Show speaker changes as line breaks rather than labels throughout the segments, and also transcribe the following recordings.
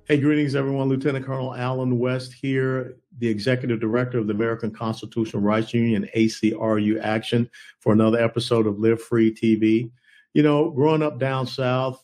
Hey, greetings, everyone. Lieutenant Colonel Alan West here, the Executive Director of the American Constitutional Rights Union, ACRU Action, for another episode of Live Free TV. You know, growing up down south,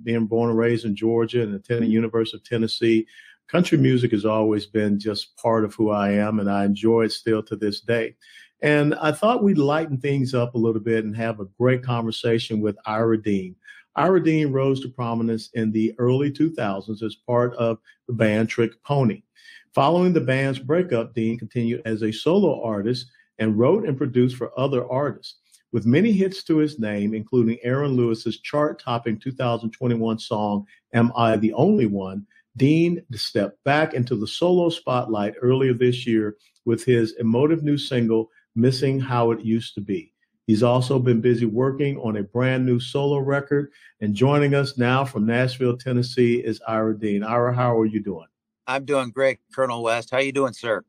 being born and raised in Georgia and attending the University of Tennessee, country music has always been just part of who I am, and I enjoy it still to this day. And I thought we'd lighten things up a little bit and have a great conversation with Ira Dean. Ira Dean rose to prominence in the early 2000s as part of the band Trick Pony. Following the band's breakup, Dean continued as a solo artist and wrote and produced for other artists. With many hits to his name, including Aaron Lewis's chart-topping 2021 song, Am I the Only One?, Dean stepped back into the solo spotlight earlier this year with his emotive new single, Missing How It Used to Be. He's also been busy working on a brand new solo record. And joining us now from Nashville, Tennessee is Ira Dean. Ira, how are you doing?
I'm doing great, Colonel West. How you doing, sir?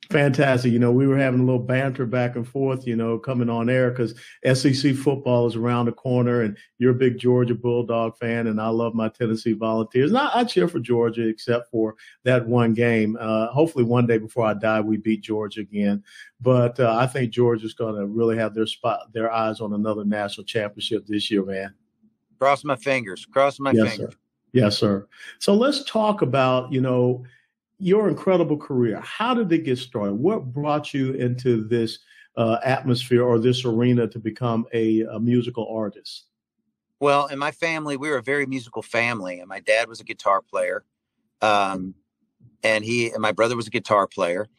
Fantastic. You know, we were having a little banter back and forth, you know, coming on air because SEC football is around the corner and you're a big Georgia Bulldog fan and I love my Tennessee Volunteers. And I cheer for Georgia except for that one game. Hopefully one day before I die, we beat Georgia again. But I think Georgia's going to really have their eyes on another national championship this year, man.
Cross my fingers. Cross my fingers.
Sir. Yes, sir. So let's talk about, you know, your incredible career. How did it get started? What brought you into this atmosphere or this arena to become a musical artist?
Well, in my family, we were a very musical family, and my dad was a guitar player, and my brother was a guitar player,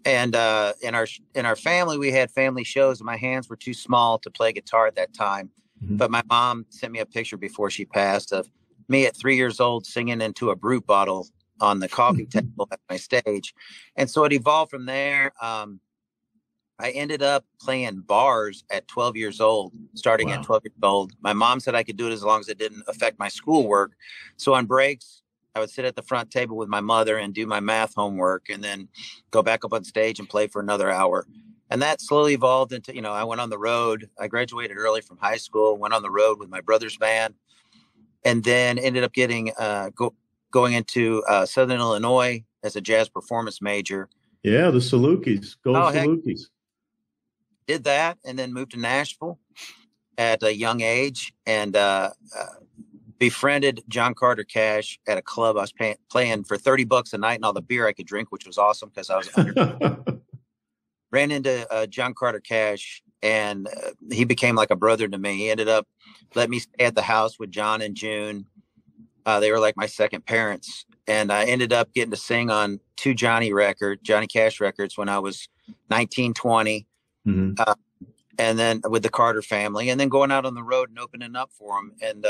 and in our family, we had family shows, and my hands were too small to play guitar at that time. Mm-hmm. But my mom sent me a picture before she passed of me at 3 years old singing into a Brute bottle on the coffee table at my stage. And so it evolved from there. I ended up playing bars at 12 years old, starting at 12 years old. My mom said I could do it as long as it didn't affect my schoolwork. So on breaks, I would sit at the front table with my mother and do my math homework and then go back up on stage and play for another hour. And that slowly evolved into, you know, I went on the road. I graduated early from high school, went on the road with my brother's band, and then ended up getting going into Southern Illinois as a jazz performance major.
Yeah, the Salukis. Salukis.
Did that and then moved to Nashville at a young age and befriended John Carter Cash at a club I was playing for $30 a night and all the beer I could drink, which was awesome because I was under. Ran into John Carter Cash and he became like a brother to me. He ended up letting me stay at the house with John and June. They were like my second parents. And I ended up getting to sing on two Johnny Cash records when I was 19, 20. Mm-hmm. And then with the Carter family and then going out on the road and opening up for them. And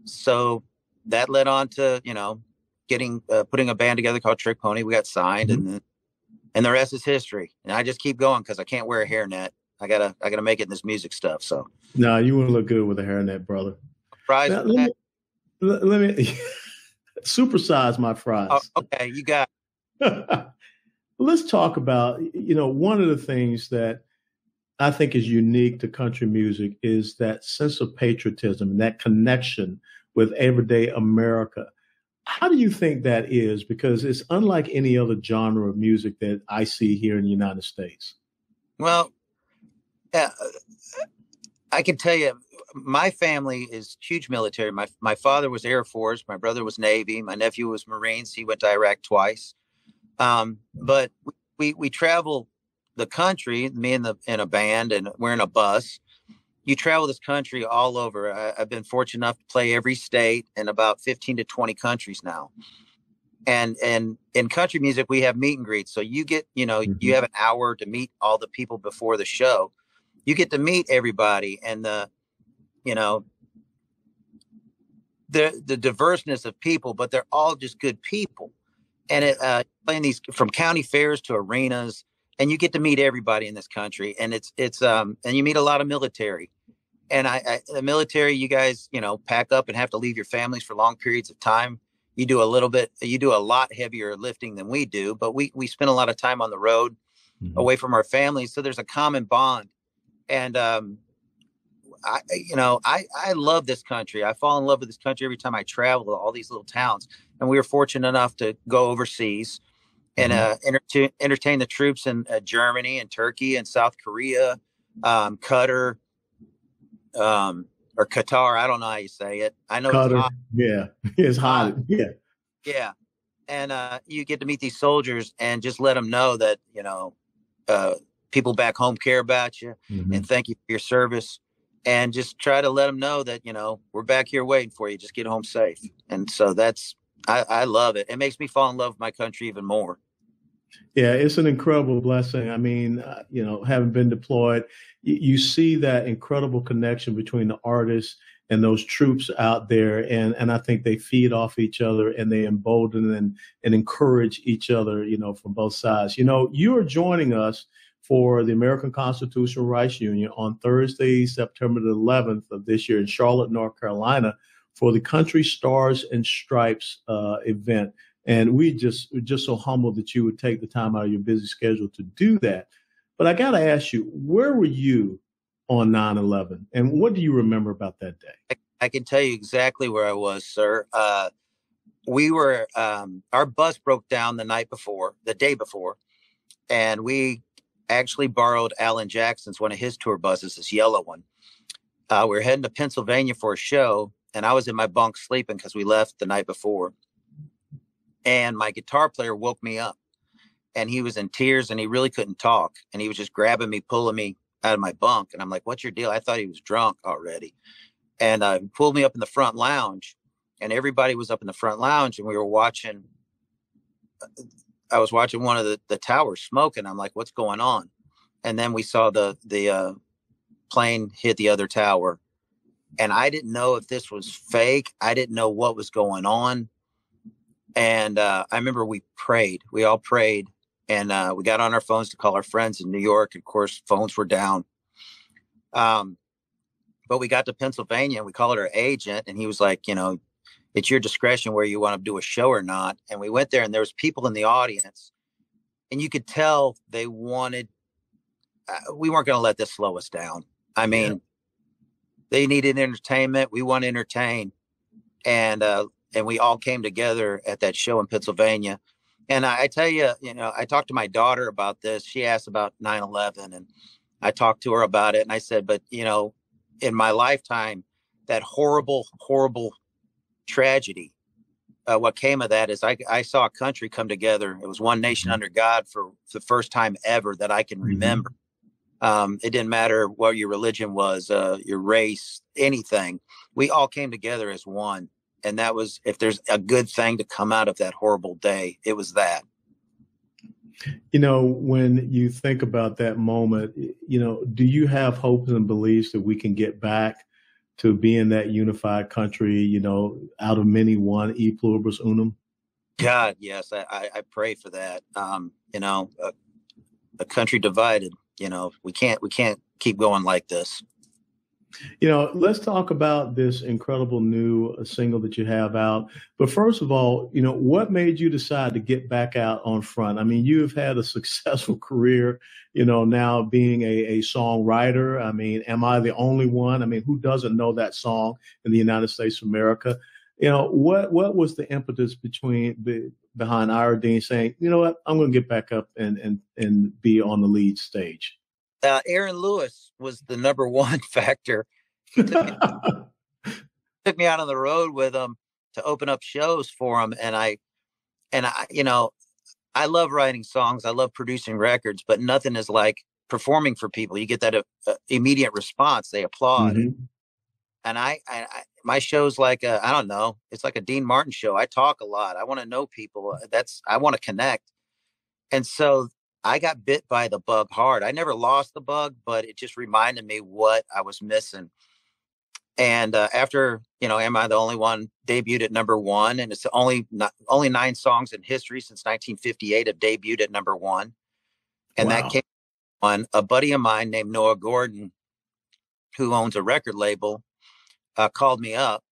so that led on to, you know, putting a band together called Trick Pony. We got signed and the rest is history. And I just keep going because I can't wear a hairnet. I gotta make it in this music stuff. So
no, you wouldn't look good with a hairnet, brother.
Fries.
Let me supersize my fries.
Oh, okay, you got it.
Let's talk about, you know, one of the things that I think is unique to country music is that sense of patriotism, that connection with everyday America. How do you think that is? Because it's unlike any other genre of music that I see here in the United States.
Well, I can tell you, my family is huge military. My father was Air Force. My brother was Navy. My nephew was Marines. He went to Iraq twice. But we travel the country, me in a band, and we're in a bus. You travel this country all over. I've been fortunate enough to play every state in about 15 to 20 countries now. And in country music, we have meet and greets. So you get, you know, you have an hour to meet all the people before the show. You get to meet everybody and the diverseness of people, but they're all just good people. And playing these from county fairs to arenas, and you get to meet everybody in this country. And it's and you meet a lot of military. And the military, you guys, pack up and have to leave your families for long periods of time. You do a lot heavier lifting than we do, but we spend a lot of time on the road away from our families. So there's a common bond. And, I love this country. I fall in love with this country every time I travel to all these little towns. And we were fortunate enough to go overseas and entertain the troops in Germany and Turkey and South Korea, Qatar, or Qatar. I don't know how you say it. I know it's
Cutter.
hot.
Yeah. It's hot. Yeah.
Yeah. And you get to meet these soldiers and just let them know that, people back home care about you and thank you for your service. And just try to let them know that, we're back here waiting for you. Just get home safe. And so I love it. It makes me fall in love with my country even more.
Yeah, it's an incredible blessing. I mean, having been deployed, you see that incredible connection between the artists and those troops out there. And I think they feed off each other and they embolden and encourage each other, from both sides. You are joining us for the American Constitutional Rights Union on Thursday, September the 11th of this year in Charlotte, North Carolina, for the Country Stars and Stripes event. And we're just so humbled that you would take the time out of your busy schedule to do that. But I got to ask you, where were you on 9/11? And what do you remember about that day?
I can tell you exactly where I was, sir. Our bus broke down the day before, and we actually borrowed Alan Jackson's, one of his tour buses, this yellow one. We were heading to Pennsylvania for a show, and I was in my bunk sleeping because we left the night before. And my guitar player woke me up, and he was in tears and he really couldn't talk. And he was just grabbing me, pulling me out of my bunk. And I'm like, what's your deal? I thought he was drunk already. And he pulled me up in the front lounge, and everybody was up in the front lounge, and I was watching one of the towers smoking. I'm like, what's going on? And then we saw the plane hit the other tower. And I didn't know if this was fake. I didn't know what was going on. And I remember we all prayed, and we got on our phones to call our friends in New York. Of course, phones were down. But we got to Pennsylvania and we called our agent, and he was like, it's your discretion where you want to do a show or not. And we went there, and there was people in the audience, and you could tell they wanted, we weren't going to let this slow us down. I mean, They needed entertainment. We want to entertain. And we all came together at that show in Pennsylvania. And I tell you, I talked to my daughter about this. She asked about 9/11, and I talked to her about it. And I said, but, in my lifetime, that horrible, horrible tragedy, what came of that is I saw a country come together. It was one nation under God for the first time ever that I can remember. It didn't matter what your religion was, your race, anything. We all came together as one. And that was, if there's a good thing to come out of that horrible day, it was that.
When you think about that moment, do you have hopes and beliefs that we can get back to being that unified country, out of many one, e pluribus unum?
God, yes, I pray for that. A country divided, we can't keep going like this.
Let's talk about this incredible new single that you have out. But first of all, what made you decide to get back out on front? I mean, you've had a successful career, now being a songwriter. I mean, am I the only one? I mean, who doesn't know that song in the United States of America? What was the impetus behind Ira Dean saying, you know what, I'm going to get back up and be on the lead stage?
Aaron Lewis was the number one factor. He took me out on the road with him to open up shows for him. And I love writing songs. I love producing records, but nothing is like performing for people. You get that immediate response. They applaud. Mm-hmm. And my show's like I don't know. It's like a Dean Martin show. I talk a lot. I want to know people. I want to connect. And so I got bit by the bug hard. I never lost the bug, but it just reminded me what I was missing. And after, Am I the Only One debuted at number one, and it's only 9 songs in history since 1958 have debuted at number one. And That came on a buddy of mine named Noah Gordon. who owns a record label, called me up.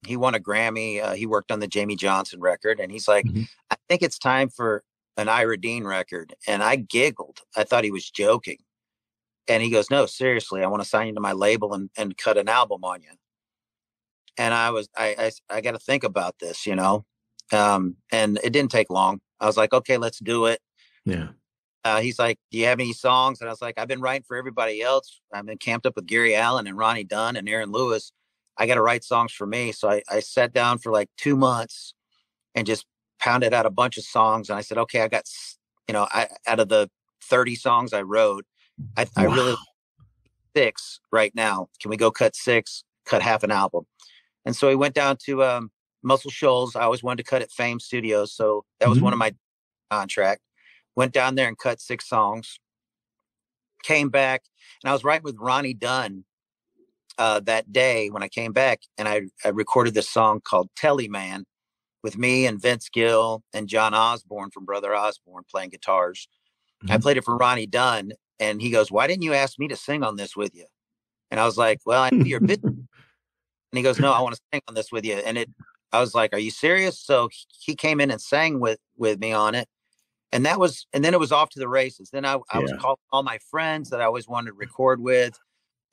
He won a Grammy. He worked on the Jamie Johnson record, and he's like,
Mm-hmm.
I think it's time for an Ira Dean record. And I giggled. I thought he was joking. And he goes, no, seriously, I want to sign you to my label and cut an album on you. And I got to think about this, and it didn't take long. I was like, okay, let's do it.
Yeah.
He's like, do you have any songs? And I was like, I've been writing for everybody else. I've been camped up with Gary Allen and Ronnie Dunn and Aaron Lewis. I got to write songs for me. So I sat down for like 2 months and just pounded out a bunch of songs. And I said, okay, I got, out of the 30 songs I wrote, I really 6 right now. Can we go cut 6, cut half an album? And so we went down to Muscle Shoals. I always wanted to cut at Fame Studios. So that was one of my contract. Went down there and cut 6 songs. Came back, and I was writing with Ronnie Dunn that day when I came back, and I recorded this song called Telly Man with me and Vince Gill and John Osborne from Brother Osborne playing guitars. Mm-hmm. I played it for Ronnie Dunn, and he goes, why didn't you ask me to sing on this with you? And I was like, well, I know you're busy. And he goes, no, I want to sing on this with you. And I was like, are you serious? So he came in and sang with me on it. And then it was off to the races. Then I was calling all my friends that I always wanted to record with.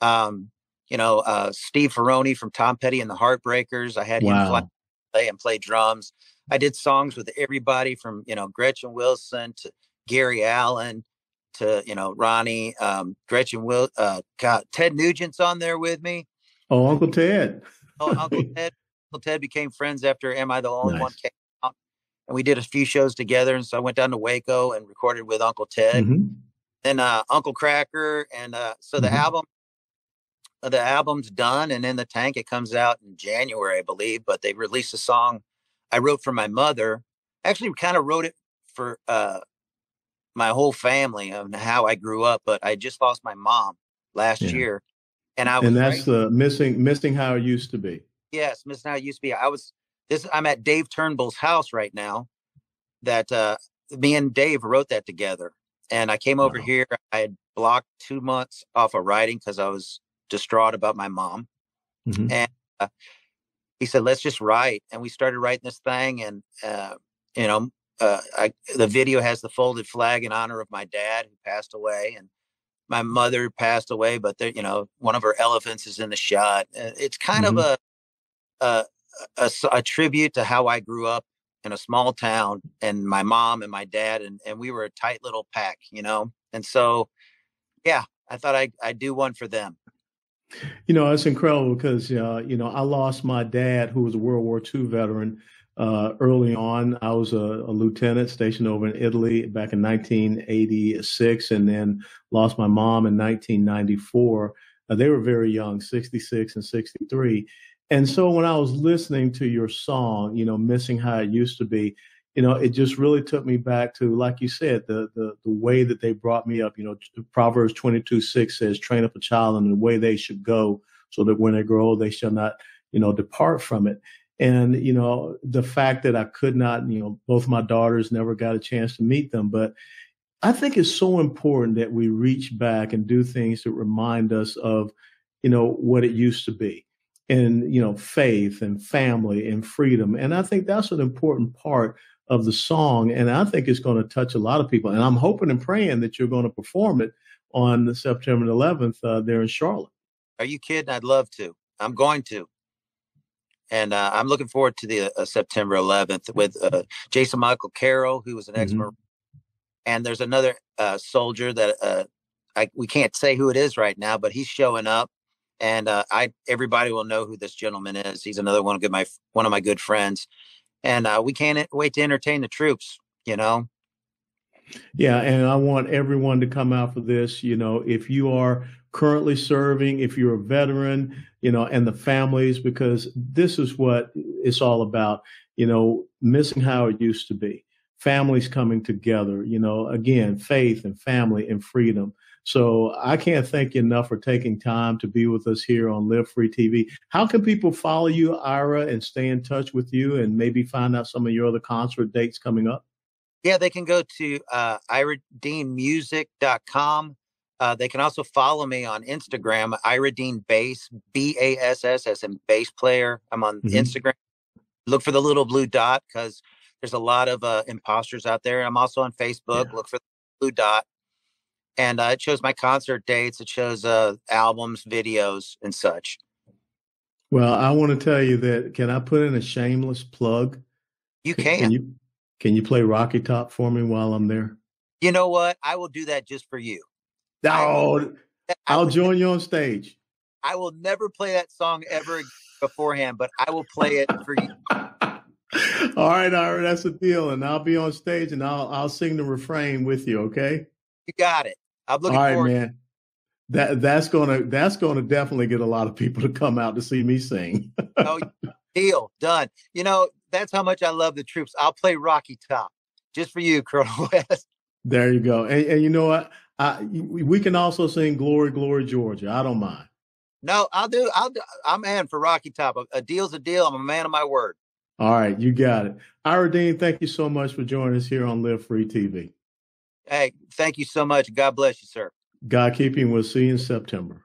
Steve Ferroni from Tom Petty and the Heartbreakers. I had him play drums. I did songs with everybody from, Gretchen Wilson to Gary Allen to, Ronnie, Ted Nugent's on there with me.
Oh, Uncle Ted.
Uncle Ted. Uncle Ted became friends after Am I the Only One came out. And we did a few shows together. And so I went down to Waco and recorded with Uncle Ted. Mm-hmm. Then Uncle Cracker. And so the album's done and in the tank. It comes out in January, I believe. But they released a song I wrote for my mother. Actually, kind of wrote it for my whole family and how I grew up. But I just lost my mom last year. And
that's missing how it used to be.
Yes, missing how it used to be. I'm at Dave Turnbull's house right now. That me and Dave wrote that together. And I came over here. I had blocked 2 months off of writing because I was distraught about my mom. Mm-hmm. And he said, let's just write. And we started writing this thing. And, the video has the folded flag in honor of my dad who passed away. And my mother passed away, but one of her elephants is in the shot. It's kind of a tribute to how I grew up in a small town, and my mom and my dad, and we were a tight little pack, And so, I thought I'd do one for them.
It's incredible because, I lost my dad, who was a World War II veteran, early on. I was a lieutenant stationed over in Italy back in 1986, and then lost my mom in 1994. They were very young, 66 and 63. And so when I was listening to your song, Missing How It Used to Be, it just really took me back to, like you said, the way that they brought me up. Proverbs 22:6 says, train up a child in the way they should go, so that when they grow old, they shall not, depart from it. And, the fact that I could not, both my daughters never got a chance to meet them. But I think it's so important that we reach back and do things that remind us of, what it used to be. And, faith and family and freedom. And I think that's an important part of the song. And I think it's going to touch a lot of people. And I'm hoping and praying that you're going to perform it on September 11th there in Charlotte.
Are you kidding? I'd love to. I'm going to. And I'm looking forward to the September 11th with Jason Michael Carroll, who was an ex-Marine. And there's another soldier that we can't say who it is right now, but he's showing up. And everybody will know who this gentleman is. He's another one of my good friends. And we can't wait to entertain the troops, Yeah,
and I want everyone to come out for this. If you are currently serving, if you're a veteran, and the families, because this is what it's all about, missing how it used to be. Families coming together, again, faith and family and freedom. So I can't thank you enough for taking time to be with us here on Live Free TV. How can people follow you, Ira, and stay in touch with you and maybe find out some of your other concert dates coming up?
Yeah, they can go to iradeanmusic.com. They can also follow me on Instagram, Ira Dean Bass, Bass, as in bass player. I'm on Instagram. Look for the little blue dot because there's a lot of imposters out there. I'm also on Facebook. Look for the blue dot. And it shows my concert dates. It shows albums, videos, and such.
Well, I want to tell you that. Can I put in a shameless plug?
You
Can you play Rocky Top for me while I'm there?
You know what? I will do that just for you.
No, I'll join you on stage.
I will never play that song ever beforehand, but I will play it for you.
All right, Ira, that's a deal. And I'll be on stage and I'll sing the refrain with you, okay?
You got it. I'm looking forward.
All right, man. That's gonna definitely get a lot of people to come out to see me sing.
Oh, deal. Done. You know, that's how much I love the troops. I'll play Rocky Top just for you, Colonel West.
There you go. And you know what? We can also sing Glory, Glory, Georgia. I don't mind.
No, I'll do. I'm in for Rocky Top. A deal's a deal. I'm a man of my word.
All right, you got it. Ira Dean, thank you so much for joining us here on Live Free TV.
Hey, thank you so much. God bless you, sir.
God keep you. We'll see you in September.